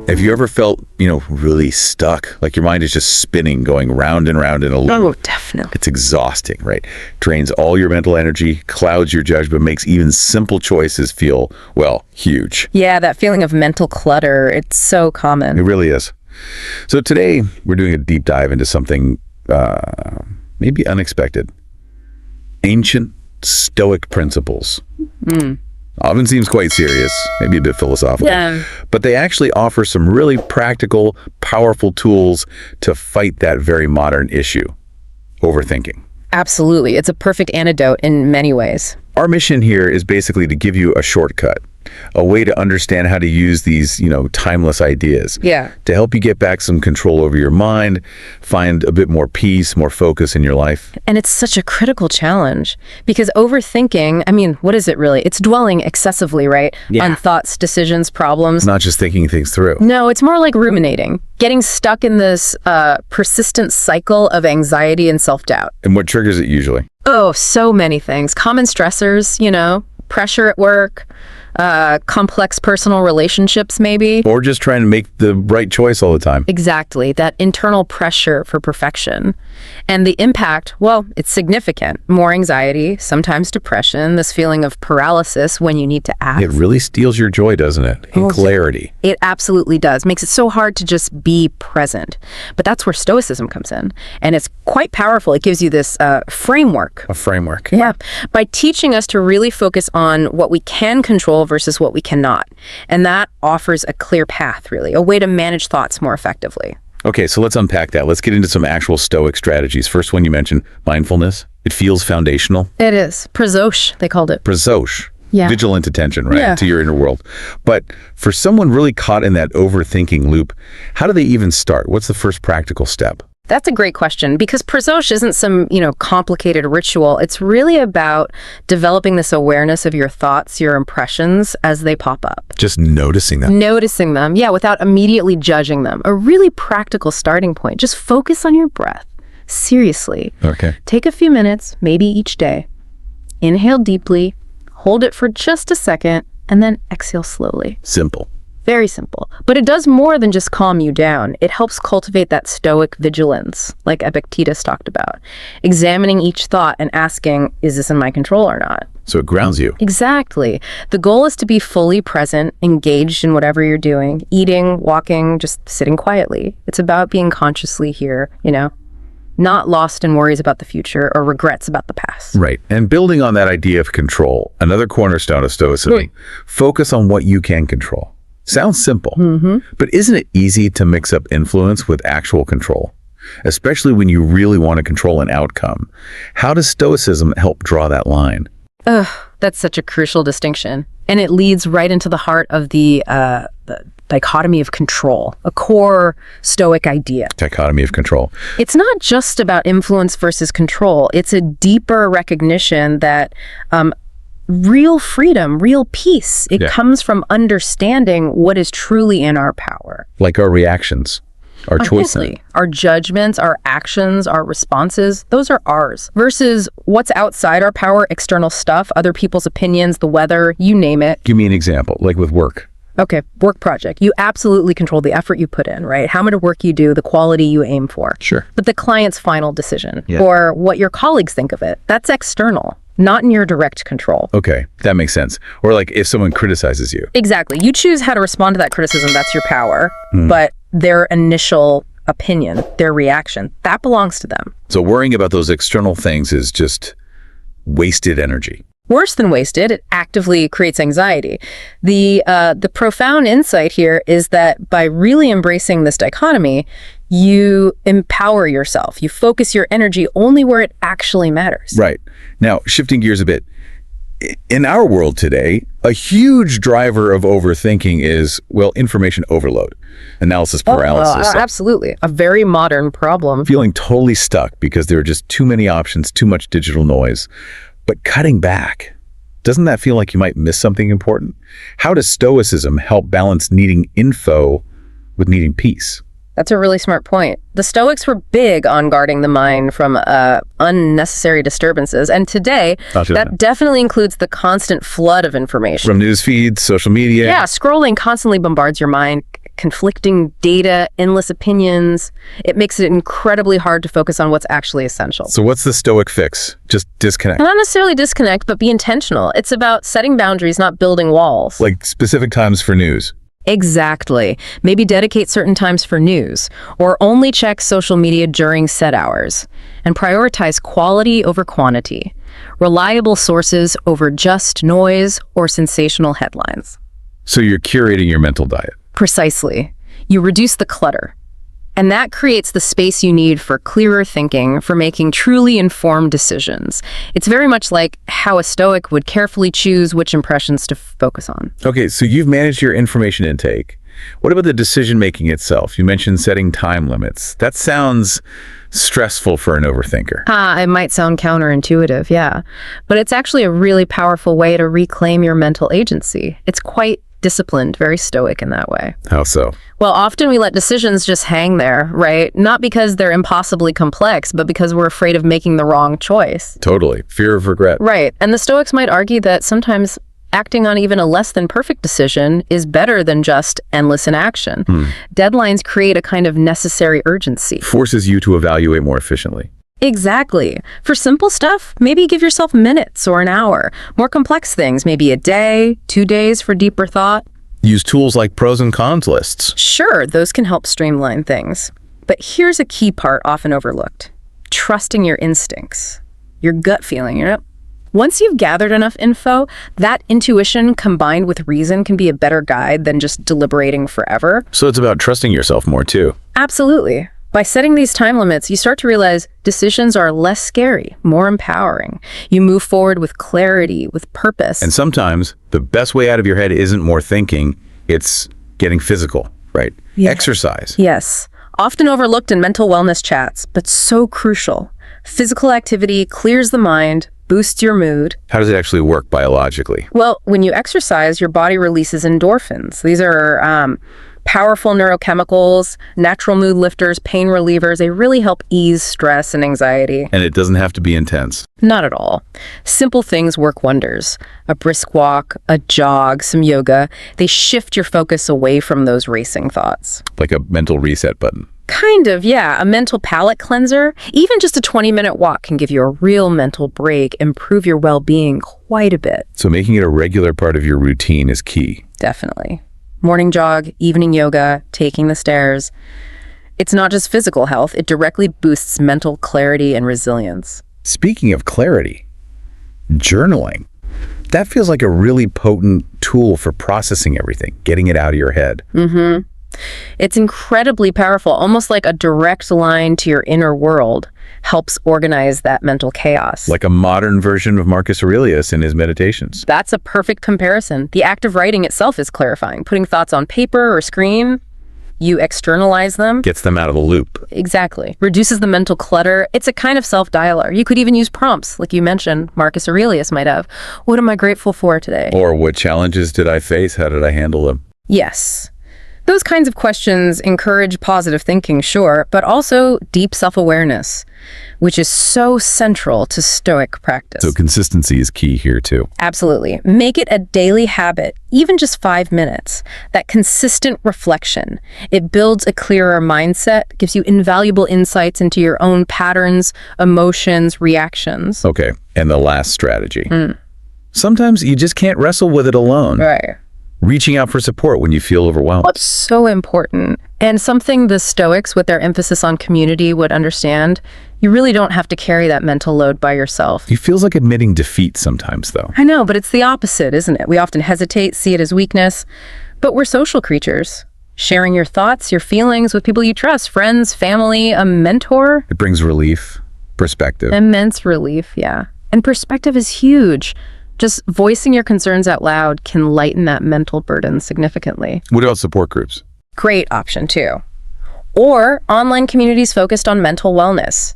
Have you ever felt, really stuck? Like your mind is just spinning, going round and round in a loop. Oh, definitely. It's exhausting, right? Drains all your mental energy, clouds your judgment, makes even simple choices feel, huge. Yeah, that feeling of mental clutter, it's so common. It really is. So today, we're doing a deep dive into something maybe unexpected. Ancient Stoic principles. Often seems quite serious, maybe a bit philosophical. Yeah. But they actually offer some really practical, powerful tools to fight that very modern issue, overthinking. Absolutely. It's a perfect antidote in many ways. Our mission here is basically to give you a shortcut, a way to understand how to use these, timeless ideas. Yeah. To help you get back some control over your mind, find a bit more peace, more focus in your life. And it's such a critical challenge because overthinking, what is it really? It's dwelling excessively, right? Yeah. On thoughts, decisions, problems. Not just thinking things through. No, it's more like ruminating, getting stuck in this persistent cycle of anxiety and self-doubt. And what triggers it usually? Oh, so many things. Common stressors, pressure at work, complex personal relationships maybe. Or just trying to make the right choice all the time. Exactly, that internal pressure for perfection. And the impact, it's significant. More anxiety, sometimes depression, this feeling of paralysis when you need to act. It really steals your joy, doesn't it? And clarity. It absolutely does. Makes it so hard to just be present. But that's where Stoicism comes in. And it's quite powerful. It gives you this framework. A framework. Yeah, by teaching us to really focus on what we can control versus what we cannot. And that offers a clear path, really, a way to manage thoughts more effectively. Okay, so let's unpack that. Let's get into some actual Stoic strategies. First one you mentioned, mindfulness. It feels foundational. It is. Prazosh, they called it. Prazosh. Yeah. Vigilant attention, right? Yeah. To your inner world. But for someone really caught in that overthinking loop, how do they even start? What's the first practical step? That's a great question because prazosh isn't some, complicated ritual. It's really about developing this awareness of your thoughts, your impressions as they pop up. Just noticing them. Noticing them, yeah, without immediately judging them. A really practical starting point. Just focus on your breath. Seriously. Okay. Take a few minutes, maybe each day. Inhale deeply, hold it for just a second, and then exhale slowly. Simple. Very simple. But it does more than just calm you down. It helps cultivate that stoic vigilance, like Epictetus talked about. Examining each thought and asking, is this in my control or not? So it grounds you. Exactly. The goal is to be fully present, engaged in whatever you're doing, eating, walking, just sitting quietly. It's about being consciously here, not lost in worries about the future or regrets about the past. Right. And building on that idea of control, another cornerstone of Stoicism, Right. Focus on what you can control. Sounds simple, but isn't it easy to mix up influence with actual control, especially when you really want to control an outcome? How does Stoicism help draw that line? That's such a crucial distinction. And it leads right into the heart of the dichotomy of control, a core Stoic idea. Dichotomy of control. It's not just about influence versus control. It's a deeper recognition that real freedom, real peace, it comes from understanding what is truly in our power. Like our reactions, our choices. Obviously, our judgments, our actions, our responses, those are ours. Versus what's outside our power, external stuff, other people's opinions, the weather, you name it. Give me an example, like with work. Okay, work project. You absolutely control the effort you put in, right? How much work you do, the quality you aim for. Sure. But the client's final decision or what your colleagues think of it, that's external. Not in your direct control. Okay, that makes sense. Or like if someone criticizes you. Exactly. You choose how to respond to that criticism. That's your power. But their initial opinion, their reaction, that belongs to them. So worrying about those external things is just wasted energy. Worse than wasted, it actively creates anxiety. The profound insight here is that by really embracing this dichotomy, you empower yourself. You focus your energy only where it actually matters. Right. Now, shifting gears a bit, in our world today, a huge driver of overthinking is, information overload, analysis paralysis. Absolutely. A very modern problem. Feeling totally stuck because there are just too many options, too much digital noise. But cutting back, doesn't that feel like you might miss something important? How does Stoicism help balance needing info with needing peace? That's a really smart point. The Stoics were big on guarding the mind from unnecessary disturbances. And today, that definitely includes the constant flood of information. From news feeds, social media. Yeah, scrolling constantly bombards your mind. conflicting data, endless opinions. It makes it incredibly hard to focus on what's actually essential. So what's the Stoic fix? Just disconnect. Not necessarily disconnect, but be intentional. It's about setting boundaries, not building walls. Like specific times for news. Exactly. Maybe dedicate certain times for news, or only check social media during set hours. And prioritize quality over quantity. Reliable sources over just noise or sensational headlines. So you're curating your mental diet. Precisely. You reduce the clutter. And that creates the space you need for clearer thinking, for making truly informed decisions. It's very much like how a Stoic would carefully choose which impressions to focus on. Okay, so you've managed your information intake. What about the decision-making itself? You mentioned setting time limits. That sounds stressful for an overthinker. It might sound counterintuitive, yeah. But it's actually a really powerful way to reclaim your mental agency. It's quite disciplined, very Stoic in that way. How so? Well, often we let decisions just hang there, right? Not because they're impossibly complex, but because we're afraid of making the wrong choice. Totally. Fear of regret. Right. And the Stoics might argue that sometimes acting on even a less than perfect decision is better than just endless inaction. Deadlines create a kind of necessary urgency. Forces you to evaluate more efficiently. Exactly. For simple stuff, maybe give yourself minutes or an hour. More complex things, maybe a day, 2 days for deeper thought. Use tools like pros and cons lists. Sure, those can help streamline things. But here's a key part often overlooked. Trusting your instincts, your gut feeling, Once you've gathered enough info, that intuition combined with reason can be a better guide than just deliberating forever. So it's about trusting yourself more too. Absolutely. By setting these time limits, you start to realize decisions are less scary, more empowering. You move forward with clarity, with purpose. And sometimes the best way out of your head isn't more thinking, it's getting physical, right? Yeah. Exercise. Yes. Often overlooked in mental wellness chats, but so crucial. Physical activity clears the mind, boosts your mood. How does it actually work biologically? Well, when you exercise, your body releases endorphins. These are powerful neurochemicals, natural mood lifters, pain relievers. They really help ease stress and anxiety. And it doesn't have to be intense. Not at all. Simple things work wonders. A brisk walk, a jog, some yoga. They shift your focus away from those racing thoughts. Like a mental reset button. Kind of, yeah. A mental palate cleanser. Even just a 20-minute walk can give you a real mental break, improve your well-being quite a bit. So making it a regular part of your routine is key. Definitely. Morning jog, evening yoga, taking the stairs. It's not just physical health, it directly boosts mental clarity and resilience. Speaking of clarity, journaling. That feels like a really potent tool for processing everything, getting it out of your head. It's incredibly powerful, almost like a direct line to your inner world, helps organize that mental chaos. Like a modern version of Marcus Aurelius in his meditations. That's a perfect comparison. The act of writing itself is clarifying. Putting thoughts on paper or screen, you externalize them. Gets them out of the loop. Exactly. Reduces the mental clutter. It's a kind of self-dialer. You could even use prompts, like you mentioned, Marcus Aurelius might have. What am I grateful for today? Or what challenges did I face? How did I handle them? Yes. Those kinds of questions encourage positive thinking, sure, but also deep self-awareness, which is so central to Stoic practice. So consistency is key here too. Absolutely. Make it a daily habit, even just 5 minutes. That consistent reflection. It builds a clearer mindset, gives you invaluable insights into your own patterns, emotions, reactions. Okay, and the last strategy. Sometimes you just can't wrestle with it alone. Right. Reaching out for support when you feel overwhelmed. What's so important, and something the Stoics, with their emphasis on community, would understand, you really don't have to carry that mental load by yourself. It feels like admitting defeat sometimes, though. I know, but it's the opposite, isn't it? We often hesitate, see it as weakness, but we're social creatures. Sharing your thoughts, your feelings with people you trust, friends, family, a mentor. It brings relief, perspective. Immense relief, yeah. And perspective is huge. Just voicing your concerns out loud can lighten that mental burden significantly. What about support groups? Great option too. Or online communities focused on mental wellness.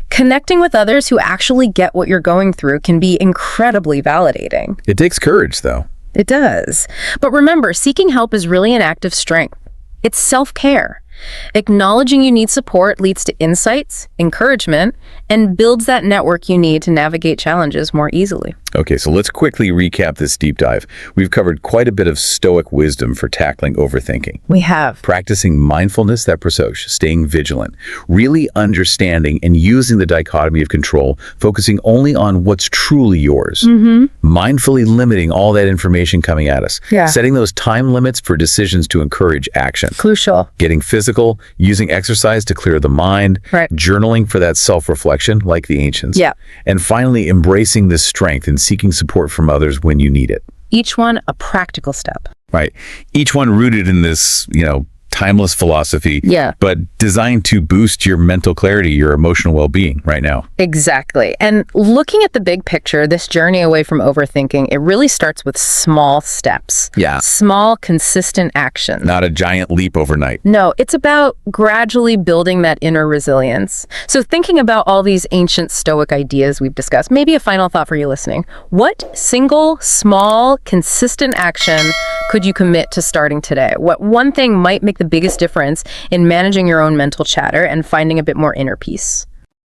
Connecting with others who actually get what you're going through can be incredibly validating. It takes courage, though. It does. But remember, seeking help is really an act of strength. It's self-care. Acknowledging you need support leads to insights, encouragement, and builds that network you need to navigate challenges more easily. Okay, so let's quickly recap this deep dive. We've covered quite a bit of Stoic wisdom for tackling overthinking. We have. Practicing mindfulness, that prosoj, staying vigilant, really understanding and using the dichotomy of control, focusing only on what's truly yours. Mindfully limiting all that information coming at us. Yeah. Setting those time limits for decisions to encourage action. Crucial. Getting physical, using exercise to clear the mind, Right. journaling for that self-reflection like the ancients. Yeah. And finally, embracing this strength and seeking support from others when you need it. Each one a practical step. Right. Each one rooted in this, timeless philosophy, Yeah. but designed to boost your mental clarity, your emotional well-being right now. Exactly. And looking at the big picture, this journey away from overthinking, it really starts with small steps. Yeah. Small, consistent action. Not a giant leap overnight. No, it's about gradually building that inner resilience. So thinking about all these ancient Stoic ideas we've discussed, maybe a final thought for you listening. What single, small, consistent action could you commit to starting today? What one thing might make the biggest difference in managing your own mental chatter and finding a bit more inner peace?